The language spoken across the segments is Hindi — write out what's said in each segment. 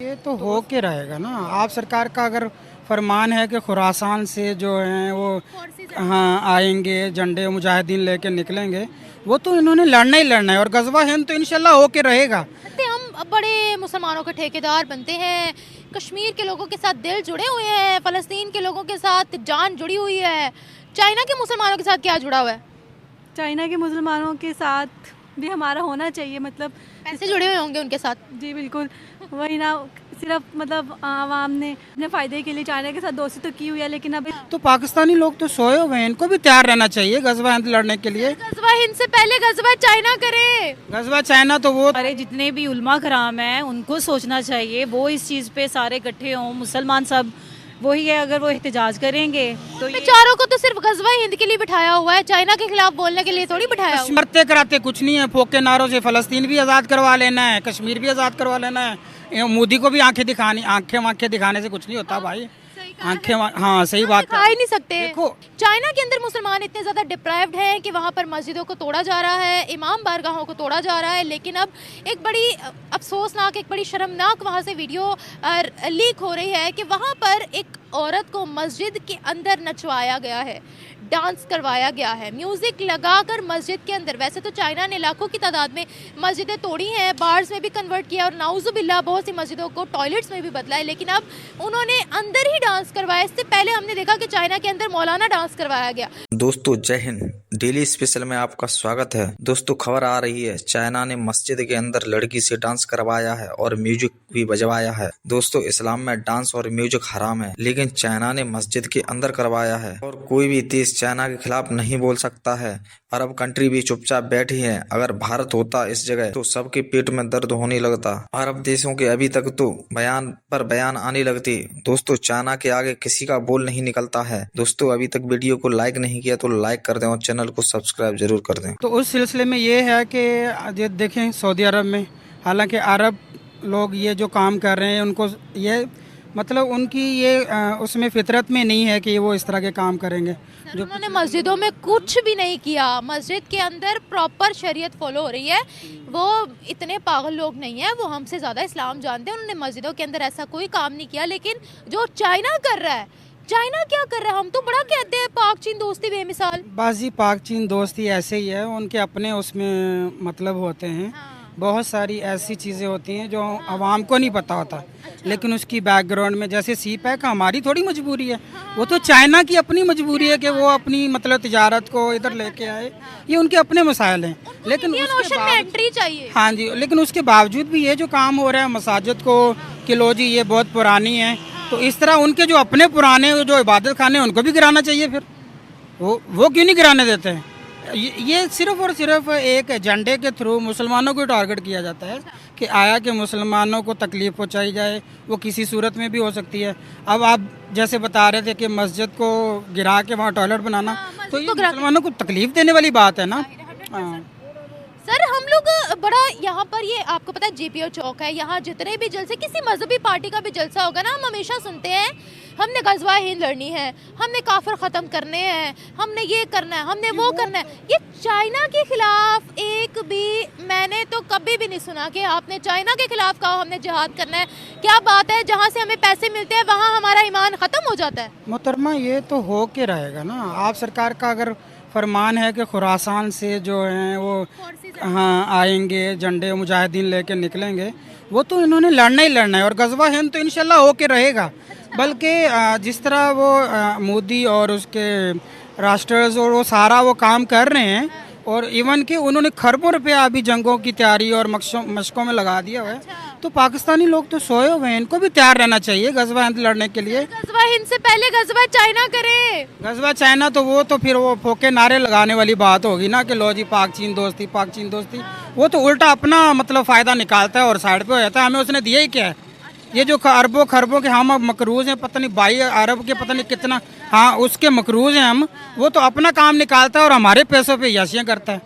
ये तो हो के रहेगा ना। आप सरकार का अगर फरमान है कि खुरासान से जो हैं वो हाँ आएंगे, झंडे मुजाहिदीन लेके निकलेंगे, वो तो इन्होंने लड़ना ही लड़ना है और गजवा हिंद तो इंशाल्लाह हो के रहेगा। कहते हम अब बड़े मुसलमानों के ठेकेदार बनते हैं, कश्मीर के लोगों के साथ दिल जुड़े हुए हैं, फ़लस्तीन के लोगों के साथ जान जुड़ी हुई है, चाइना के मुसलमानों के साथ क्या जुड़ा हुआ है? चाइना के मुसलमानों के साथ भी हमारा होना चाहिए, मतलब पैसे जुड़े हुए होंगे उनके साथ। जी बिल्कुल, वही ना, सिर्फ मतलब आवाम ने अपने फ़ायदे के लिए चाइना के साथ दोस्ती तो की हुई है, लेकिन अब तो पाकिस्तानी लोग तो सोए हुए हैं, इनको भी तैयार रहना चाहिए गजवा हिंद लड़ने के लिए। गजवा हिंद से पहले गजवा चाइना करे। गजवा चाइना तो वो सारे जितने भी उलमा कराम हैं उनको सोचना चाहिए, वो इस चीज़ पे सारे इकट्ठे हों, मुसलमान सब वही है। अगर वो एहतजाज करेंगे तो ये बेचारों को तो सिर्फ गजवा हिंद के लिए बिठाया हुआ है, चाइना के खिलाफ बोलने के लिए थोड़ी बिठाया हुआ है। मरते कराते कुछ नहीं है, फोके नारों से फ़लस्तीन भी आज़ाद करवा लेना है, कश्मीर भी आज़ाद करवा लेना है। ये मोदी को भी आंखें दिखाने से कुछ नहीं होता भाई। हाँ सही बात खा ही नहीं सकते। देखो चाइना के अंदर मुसलमान इतने ज़्यादा डिप्राइव्ड हैं कि वहाँ पर मस्जिदों को तोड़ा जा रहा है, इमाम बारगाहों को तोड़ा जा रहा है, लेकिन अब एक बड़ी अफसोसनाक, एक बड़ी शर्मनाक वहाँ से वीडियो लीक हो रही है कि वहाँ पर एक औरत को मस्जिद के अंदर नचवाया गया है, डांस करवाया गया है, म्यूज़िक लगाकर मस्जिद के अंदर। वैसे तो चाइना ने लाखों की तादाद में मस्जिदें तोड़ी हैं, बार्स में भी कन्वर्ट किया और नाउजुबिल्ला बहुत सी मस्जिदों को टॉयलेट्स में भी बदला है, लेकिन अब उन्होंने अंदर ही डांस करवाया। इससे पहले हमने देखा कि चाइना के अंदर मौलाना डांस करवाया गया। दोस्तों जय हिंद, डेली स्पेशल में आपका स्वागत है। दोस्तों खबर आ रही है, चाइना ने मस्जिद के अंदर लड़की से डांस करवाया है और म्यूजिक भी बजवाया है। दोस्तों इस्लाम में डांस और म्यूजिक हराम है, लेकिन चाइना ने मस्जिद के अंदर करवाया है और कोई भी देश चाइना के खिलाफ नहीं बोल सकता है। अरब कंट्री भी चुपचाप बैठी है। अगर भारत होता इस जगह तो सबके पेट में दर्द होने लगता। अरब देशों के अभी तक तो बयान पर बयान आने लगते। दोस्तों चाइना के आगे किसी का बोल नहीं निकलता है। दोस्तों अभी तक वीडियो को लाइक नहीं किया तो लाइक कर दें और चैनल को सब्सक्राइब जरूर कर दें। तो उस सिलसिले में ये है कि ये देखें सऊदी अरब में, हालांकि अरब लोग ये जो काम कर रहे हैं उनको ये मतलब उनकी ये उसमें फितरत में नहीं है कि वो इस तरह के काम करेंगे। जो उन्होंने मस्जिदों में कुछ भी नहीं किया, मस्जिद के अंदर प्रॉपर शरीयत फॉलो हो रही है। वो इतने पागल लोग नहीं है, वो हमसे ज़्यादा इस्लाम जानते हैं। उन्होंने मस्जिदों के अंदर ऐसा कोई काम नहीं किया, लेकिन जो चाइना कर रहा है, चाइना क्या कर रहा है? हम तो बड़ा कहते हैं पाक चीन दोस्ती बेमिसाल। बस जी पाक चीन दोस्ती ऐसे ही है, उनके अपने उसमें मतलब होते हैं। बहुत सारी ऐसी चीज़ें होती हैं जो आवाम को नहीं पता होता, लेकिन उसकी बैकग्राउंड में, जैसे सी पैक हमारी थोड़ी मजबूरी है, वो तो चाइना की अपनी मजबूरी है कि वो अपनी मतलब तिजारत को इधर लेके आए। ये उनके अपने मसाइल हैं, लेकिन उसके में एंट्री चाहिए। हाँ जी, लेकिन उसके बावजूद भी ये जो काम हो रहा है मसाजिद को कि लो जी ये बहुत पुरानी है, तो इस तरह उनके जो अपने पुराने जो इबादत खाने हैं उनको भी गिराना चाहिए। फिर वो क्यों नहीं गिराने देते हैं? ये सिर्फ और सिर्फ एक एजेंडे के थ्रू मुसलमानों को टारगेट किया जाता है कि आया कि मुसलमानों को तकलीफ़ पहुंचाई जाए, वो किसी सूरत में भी हो सकती है। अब आप जैसे बता रहे थे कि मस्जिद को गिरा के वहाँ टॉयलेट बनाना, तो ये मुसलमानों को तकलीफ़ देने वाली बात है ना। सर हम लोग बड़ा यहाँ पर, ये आपको पता है JPO चौक है, यहाँ जितने भी जलसे, किसी मजहबी पार्टी का भी जलसा होगा ना, हम हमेशा सुनते हैं हमने गजवा हिंद लड़नी है, हमने काफिर ख़त्म करने हैं, हमने ये करना है, हमने वो करना है। ये चाइना के खिलाफ एक भी मैंने तो कभी भी नहीं सुना कि आपने चाइना के खिलाफ कहा हमने जिहाद करना है। क्या बात है, जहाँ से हमें पैसे मिलते हैं वहाँ हमारा ईमान ख़त्म हो जाता है। मोहतरमा ये तो हो के रहेगा ना। आप सरकार का अगर फरमान है कि खुरासान से जो हैं वो हाँ आएंगे, झंडे मुजाहिदीन लेके निकलेंगे, वो तो इन्होंने लड़ना ही लड़ना है और गजवा हिंद तो इंशाल्लाह हो के रहेगा। बल्कि जिस तरह वो मोदी और उसके राष्ट्रज और वो सारा वो काम कर रहे हैं, और इवन कि उन्होंने खरबों रुपया अभी जंगों की तैयारी और मशकों में लगा दिया हुआ है। तो पाकिस्तानी लोग तो सोए हुए हैं, इनको भी तैयार रहना चाहिए गजवा हिंद लड़ने के लिए। गजवा हिंद से पहले गजवा चाइना करे। गजवा चाइना तो वो तो फिर वो फोके नारे लगाने वाली बात होगी ना कि लो जी पाक चीन दोस्ती, पाक चीन दोस्ती। वो तो उल्टा अपना मतलब फ़ायदा निकालता है और साइड पे हो जाता है। हमें उसने दिया ही क्या है? ये जो अरबों खरबों के हम मकरूज हैं, पता नहीं 22 अरब के पता नहीं कितना, हाँ उसके मकरूज हैं हम। वो तो अपना काम निकालता है और हमारे पैसों पे याशियाँ करता है।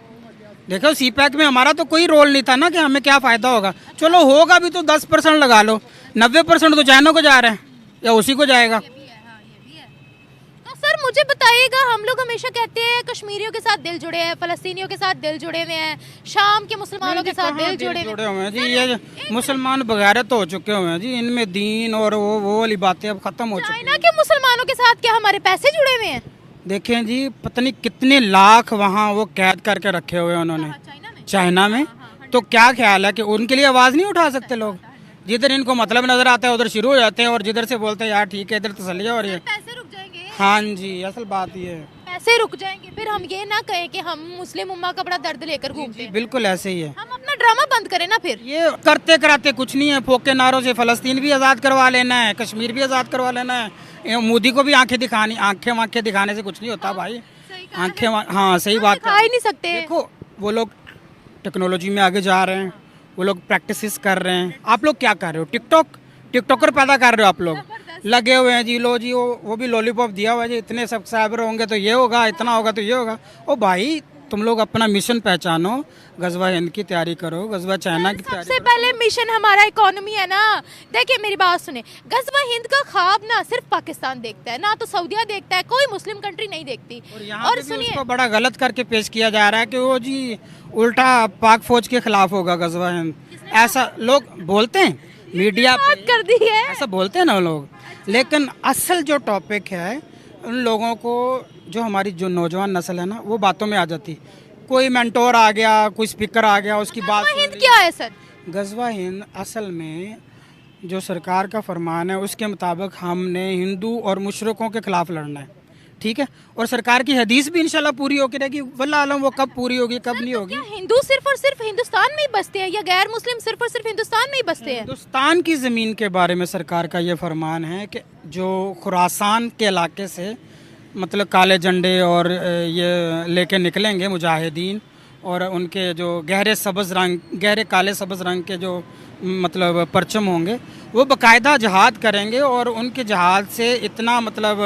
देखो सी पैक में हमारा तो कोई रोल नहीं था ना कि हमें क्या फ़ायदा होगा। चलो होगा भी तो 10% लगा लो, 90% तो चाइना को जा रहे हैं या उसी को जाएगा। तो सर मुझे बताइएगा, हम लोग हमेशा कहते हैं कश्मीरियों के साथ दिल जुड़े हैं, फलस्तीनियों के साथ दिल जुड़े हुए हैं, शाम के मुसलमानों के साथ दिल जुड़े हुए हैं जी। ये मुसलमान बगैरत हो चुके हुए हैं जी, इनमें दीन और वो वाली बातें अब खत्म हो चुकी हैं। चाइना के मुसलमानों के साथ क्या हमारे पैसे जुड़े हुए हैं? देखें जी, पता नहीं कितने लाख वहाँ वो कैद करके रखे हुए हैं उन्होंने चाइना में। तो क्या ख्याल है कि उनके लिए आवाज़ नहीं उठा सकते लोग? जिधर इनको मतलब नजर आता है उधर शुरू हो जाते हैं, और जिधर से बोलते हैं यार ठीक है इधर तसल्ली है, और ये पैसे रुक जाएंगे। हाँ जी, असल बात ये है। पैसे रुक जाएंगे, फिर हम ये ना कहें कि हम मुस्लिम उम्मा का बड़ा दर्द लेकर घूमते हैं। बिल्कुल ऐसे ही है। हम अपना ड्रामा बंद करें ना फिर। ये करते कराते कुछ नहीं है, फोके नारों से फलस्तीन भी आज़ाद करवा लेना है, कश्मीर भी आज़ाद करवा लेना है। ये मोदी को भी आंखें दिखाने से कुछ नहीं होता भाई। आंखें हाँ सही बात खा ही नहीं सकते। देखो वो लोग टेक्नोलॉजी में आगे जा रहे हैं, वो लोग प्रैक्टिस कर रहे हैं। आप लोग क्या कर रहे हो? टिकटॉकर पैदा कर रहे हो आप लोग, लगे हुए हैं जी। लो जी वो भी लॉलीपॉप दिया हुआ है जी, इतने सब्सक्राइबर होंगे तो ये होगा, इतना होगा तो ये होगा। ओ भाई तुम लोग अपना मिशन पहचानो, गजवा हिंद की तैयारी करो, गजवा चाइना की तैयारी सबसे पहले मिशन हमारा इकोनॉमी है ना। देखिए मेरी बात सुने, गजवा हिंद का ख्वाब ना सिर्फ पाकिस्तान देखता है, ना तो सऊदीया देखता है, कोई मुस्लिम कंट्री नहीं देखती। और सुनिए उसको बड़ा गलत करके पेश किया जा रहा है कि वो जी उल्टा पाक फौज के खिलाफ होगा गजवा हिंद। ऐसा लोग बोलते हैं, मीडिया बात कर दी है, ऐसा बोलते हैं ना लोग। लेकिन असल जो टॉपिक है, उन लोगों को जो हमारी जो नौजवान नस्ल है ना, वो बातों में आ जाती। कोई मेंटोर आ गया, कोई स्पीकर आ गया, उसकी बात गजवा हिंद क्या है सर? गजवा हिंद असल में जो सरकार का फरमान है उसके मुताबिक हमने हिंदू और मुशरिकों के खिलाफ लड़ना है, ठीक है। और सरकार की हदीस भी इंशाल्लाह पूरी होगी रहेगी, वल्लाह आलम वो कब पूरी होगी कब नहीं होगी। क्या हिंदू सिर्फ और सिर्फ हिंदुस्तान में ही बसते हैं, या गैर मुस्लिम सिर्फ और सिर्फ हिंदुस्तान में ही बसते हैं? हिंदुस्तान की ज़मीन के बारे में सरकार का ये फरमान है कि जो खुरासान के इलाके से मतलब काले झंडे और ये लेके निकलेंगे मुजाहिदीन, और उनके जो गहरे काले सब्ज़ रंग के जो मतलब परचम होंगे, वो बाकायदा जहाद करेंगे। और उनके जहाद से इतना मतलब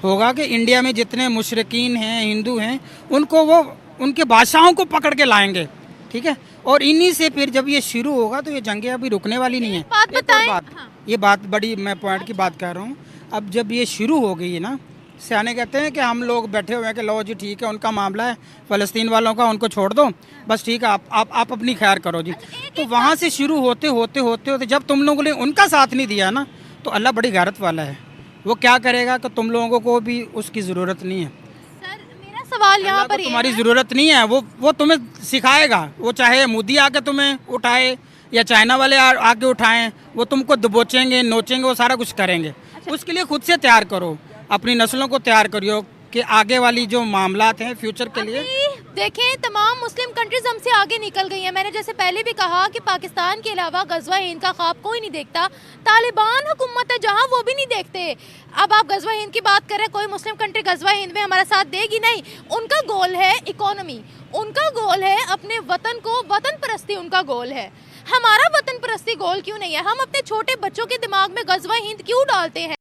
होगा कि इंडिया में जितने मुशरिकीन हैं, हिंदू हैं, उनको वो उनके बादशाहों को पकड़ के लाएंगे, ठीक है। और इन्हीं से फिर जब ये शुरू होगा तो ये जंगें अभी रुकने वाली नहीं है। बात बताएं। ये बात बड़ी मैं पॉइंट की बात कर रहा हूँ। अब जब ये शुरू हो गई है ना, सियाने कहते हैं कि हम लोग बैठे हुए हैं कि लो जी ठीक है, उनका मामला है फ़लस्तीन वालों का, उनको छोड़ दो बस, ठीक है, आप अपनी खैर करो जी। तो वहाँ से शुरू होते जब तुम लोगों ने उनका साथ नहीं दिया ना, तो अल्लाह बड़ी गैरत वाला है, वो क्या करेगा कि तुम लोगों को भी उसकी ज़रूरत नहीं है। सर मेरा सवाल यहाँ पर तुम्हारी ज़रूरत नहीं है, वो तुम्हें सिखाएगा। वो चाहे मोदी आके तुम्हें उठाए या चाइना वाले आके उठाएं, वो तुमको दबोचेंगे, नोचेंगे, वो सारा कुछ करेंगे। उसके लिए खुद से तैयार करो, अपनी नस्लों को तैयार करियो कि आगे वाली जो मामलात हैं फ्यूचर के लिए। देखें तमाम मुस्लिम कंट्रीज हमसे आगे निकल गई हैं। मैंने जैसे पहले भी कहा कि पाकिस्तान के अलावा गजवा हिंद का ख्वाब कोई नहीं देखता। तालिबान हुकूमत है जहां, वो भी नहीं देखते। अब आप गजवा हिंद की बात करें, कोई मुस्लिम कंट्री गजवा हिंद में हमारा साथ देगी नहीं। उनका गोल है इकोनॉमी, उनका गोल है अपने वतन को, वतन परस्ती उनका गोल है। हमारा वतन परस्ती गोल क्यों नहीं है? हम अपने छोटे बच्चों के दिमाग में गजवा हिंद क्यों डालते हैं?